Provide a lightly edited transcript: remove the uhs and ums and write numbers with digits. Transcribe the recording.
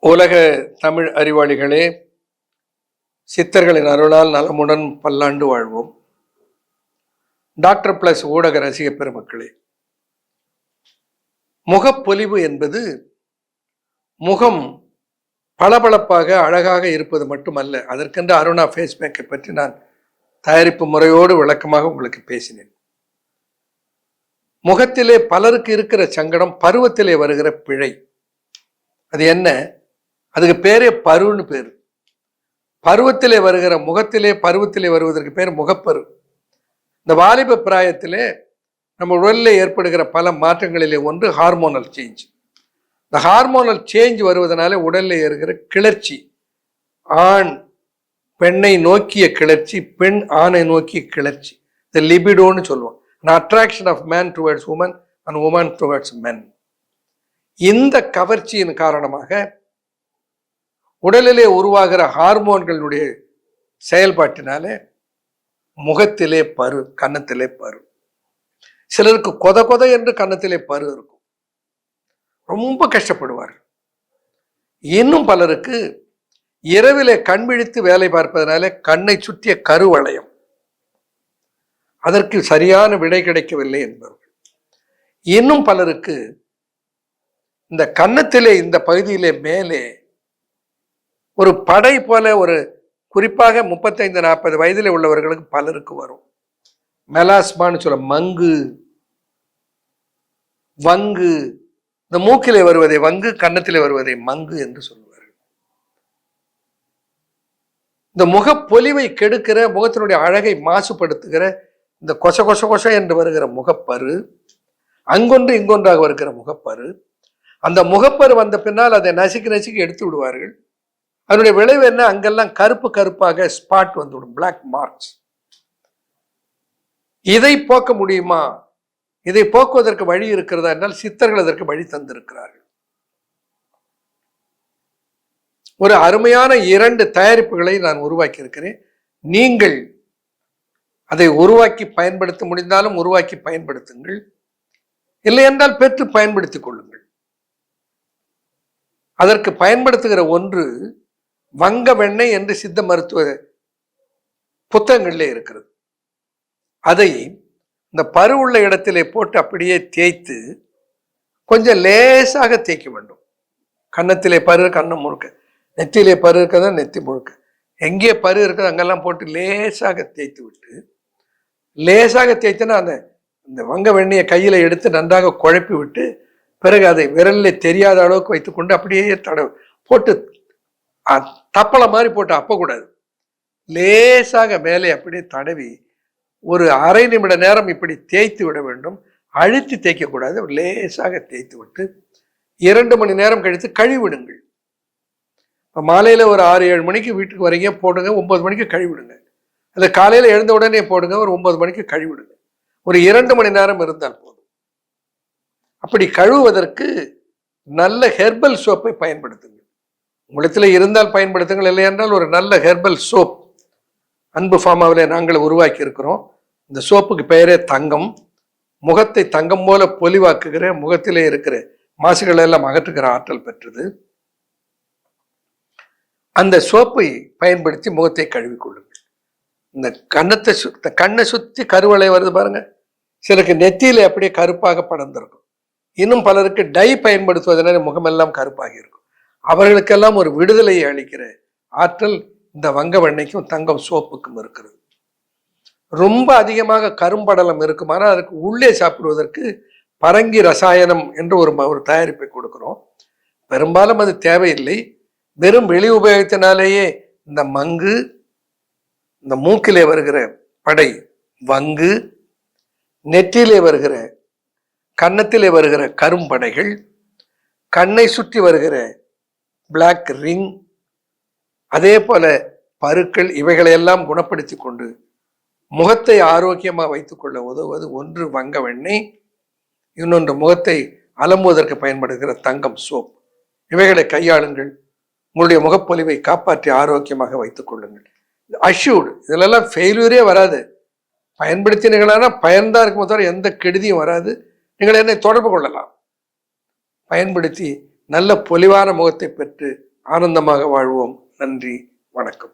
உலக தமிழ் அறிவாளிகளே, சித்தர்களின் அருளால் நலமுடன் பல்லாண்டு வாழ்வோம். டாக்டர் பிளஸ் ஊடக ரசிக பெருமக்களே, முகப்பொலிவு என்பது முகம் பளபளப்பாக அழகாக இருப்பது மட்டுமல்ல. அதற்கென்று அருணா ஃபேஸ் பேக்கை பற்றி நான் தயாரிப்பு முறையோடு விளக்கமாக உங்களுக்கு பேசினேன். முகத்திலே பலருக்கு இருக்கிற சங்கடம் பருவத்திலே வருகிற பிழை. அது என்ன? அதுக்கு பேரே பருன்னு பேர். பருவத்திலே வருகிற முகத்திலே பருவத்திலே வருவதற்கு பேர் முகப்பரு. இந்த வாலிப பிராயத்திலே நம்ம உடலில் ஏற்படுகிற பல மாற்றங்களிலே ஒன்று ஹார்மோனல் சேஞ்ச். இந்த ஹார்மோனல் சேஞ்ச் வருவதனால உடலில் ஏறுகிற கிளர்ச்சி, ஆண் பெண்ணை நோக்கிய கிளர்ச்சி, பெண் ஆணை நோக்கிய கிளர்ச்சி, இந்த லிபிடோன்னு சொல்லுவோம். Attraction of man towards woman and woman towards men. இந்த கவர்ச்சியின் காரணமாக உடலிலே உருவாகிற ஹார்மோன்களுடைய செயல்பாட்டினாலே முகத்திலே பரு, கன்னத்திலே பரு. சிலருக்கு கொத கொத என்று கன்னத்திலே பரு இருக்கும், ரொம்ப கஷ்டப்படுவார். இன்னும் பலருக்கு இரவிலே கண் விழித்து வேலை பார்ப்பதனாலே கண்ணை சுற்றிய கருவளையம், அதற்கு சரியான விடை கிடைக்கவில்லை என்பவர்கள். இன்னும் பலருக்கு இந்த கன்னத்திலே இந்த பகுதியிலே மேலே ஒரு படை போல, ஒரு குறிப்பாக 35-40 வயதில் உள்ளவர்களுக்கு பலருக்கு வரும் மெலாஸ்மான்னு சொல்ல, மங்கு, வங்கு. இந்த மூக்கிலே வருவதை வங்கு, கன்னத்திலே வருவதை மங்கு என்று சொல்லுவார்கள். இந்த முகப்பொலிவை கெடுக்கிற, முகத்தினுடைய அழகை மாசுபடுத்துகிற இந்த கொச கொச கொச என்று வருகிற முகப்பரு, அங்கொன்று இங்கொன்றாக வருகிற முகப்பரு. அந்த முகப்பரு வந்த பின்னால் அதை நசுக்கி நசுக்கி எடுத்து விடுவார்கள். அதனுடைய விளைவு என்ன? அங்கெல்லாம் கருப்பு கருப்பாக ஸ்பாட் வந்துவிடும், பிளாக் மார்க்ஸ். இதை போக்க முடியுமா? இதை போக்குவதற்கு வழி இருக்கிறதா என்றால் சித்தர்கள் அதற்கு வழி தந்திருக்கிறார்கள். ஒரு அருமையான 2 தயாரிப்புகளை நான் உருவாக்கி இருக்கிறேன். நீங்கள் அதை உருவாக்கி பயன்படுத்த முடிந்தாலும் உருவாக்கி பயன்படுத்துங்கள், இல்லை என்றால் பெற்று பயன்படுத்திக் கொள்ளுங்கள். அதற்கு பயன்படுத்துகிற ஒன்று வங்க வெண்ணெய் என்று சித்த மருத்துவ புத்தகங்களிலே இருக்கிறது. அதை இந்த பரு உள்ள இடத்திலே போட்டு அப்படியே தேய்த்து கொஞ்சம் லேசாக தேய்க்க வேண்டும். கன்னத்திலே பரு கன்னம் முழுக்க, நெத்தியிலே பரு இருக்கிறதா நெத்தி முழுக்க, எங்கே பரு இருக்குது அங்கெல்லாம் போட்டு லேசாக தேய்த்து விட்டு, லேசாக தேய்த்தனா அந்த வங்க வெண்ணெயை கையில் எடுத்து நன்றாக குழப்பி விட்டு, பிறகு அதை விரலில் தெரியாத அளவுக்கு வைத்துக்கொண்டு அப்படியே போட்டு தப்பளை மாதிரி போட்டு அப்பக்கூடாது. லேசாக மேலே அப்படியே தடவி ஒரு அரை நிமிட நேரம் இப்படி தேய்த்து விட வேண்டும். அழுத்தி தேய்க்கக்கூடாது, லேசாக தேய்த்து விட்டு 2 மணி நேரம் கழித்து கழுவிடுங்கள். இப்போ மாலையில் ஒரு 6-7 மணிக்கு வீட்டுக்கு வரீங்க, போடுங்க. 9 மணிக்கு கழுவிடுங்க. இல்லை காலையில் எழுந்த உடனே போடுங்க, ஒரு 9 மணிக்கு கழுவிடுங்க. ஒரு 2 மணி நேரம் இருந்தால் போதும். அப்படி கழுவுவதற்கு நல்ல ஹெர்பல் சோப்பை பயன்படுத்துங்கள். உங்களிடத்தில் இருந்தால் பயன்படுத்துங்கள், இல்லை என்றால் ஒரு நல்ல ஹெர்பல் சோப் அன்பு ஃபார்மாவிலே நாங்கள் உருவாக்கி இருக்கிறோம். இந்த சோப்புக்கு பெயரே தங்கம். முகத்தை தங்கம் போல பொலிவாக்குகிற, முகத்திலே இருக்கிற மாசுகளை எல்லாம் அகற்றுகிற ஆற்றல் பெற்றது. அந்த சோப்பை பயன்படுத்தி முகத்தை கழுவிக்கொள்ளுங்கள். இந்த கண்ணை சுற்றி கருவளை வருது பாருங்க, சிலருக்கு நெத்தியிலே அப்படியே கருப்பாக படர்ந்திருக்கும். இன்னும் பலருக்கு டை பயன்படுத்துவதனால முகமெல்லாம் கருப்பாகி இருக்கும். அவர்களுக்கெல்லாம் ஒரு விடுதலையை அளிக்கிற ஆற்றல் இந்த வங்க வெண்ணெய்க்கும் தங்கம் சோப்புக்கும் இருக்கிறது. ரொம்ப அதிகமாக கரும்படலம் இருக்குமானால் அதுக்கு உள்ளே சாப்பிடுவதற்கு பரங்கி ரசாயனம் என்று ஒரு தயாரிப்பை கொடுக்கிறோம். பெரும்பாலும் அது தேவையில்லை. வெறும் வெளி உபயோகத்தினாலேயே இந்த மங்கு, இந்த மூக்கிலே வருகிற படை வங்கு, நெற்றிலே வருகிற, கன்னத்திலே வருகிற கரும்படைகள், கண்ணை சுற்றி வருகிற பிளாக் ரிங், அதே போல பருக்கள், இவைகளையெல்லாம் குணப்படுத்தி கொண்டு முகத்தை ஆரோக்கியமாக வைத்துக்கொள்ள உதவுவது ஒன்று வங்க வெண்ணெய், இன்னொன்று முகத்தை அலம்புவதற்கு பயன்படுகிற தங்கம் சோப். இவைகளை கையாளுங்கள். உங்களுடைய முகப்பொலிவை காப்பாற்றி ஆரோக்கியமாக வைத்துக் கொள்ளுங்கள். அஷ்யூர்டு, இதிலெல்லாம் ஃபெயிலியரே வராது. பயன்படுத்தினீங்களானா பயன்தான் இருக்கும், தவிர எந்த கெடுதியும் வராது. நீங்கள் என்னை தொடர்பு கொள்ளலாம். பயன்படுத்தி நல்ல பொலிவான முகத்தை பெற்று ஆனந்தமாக வாழ்வோம். நன்றி, வணக்கம்.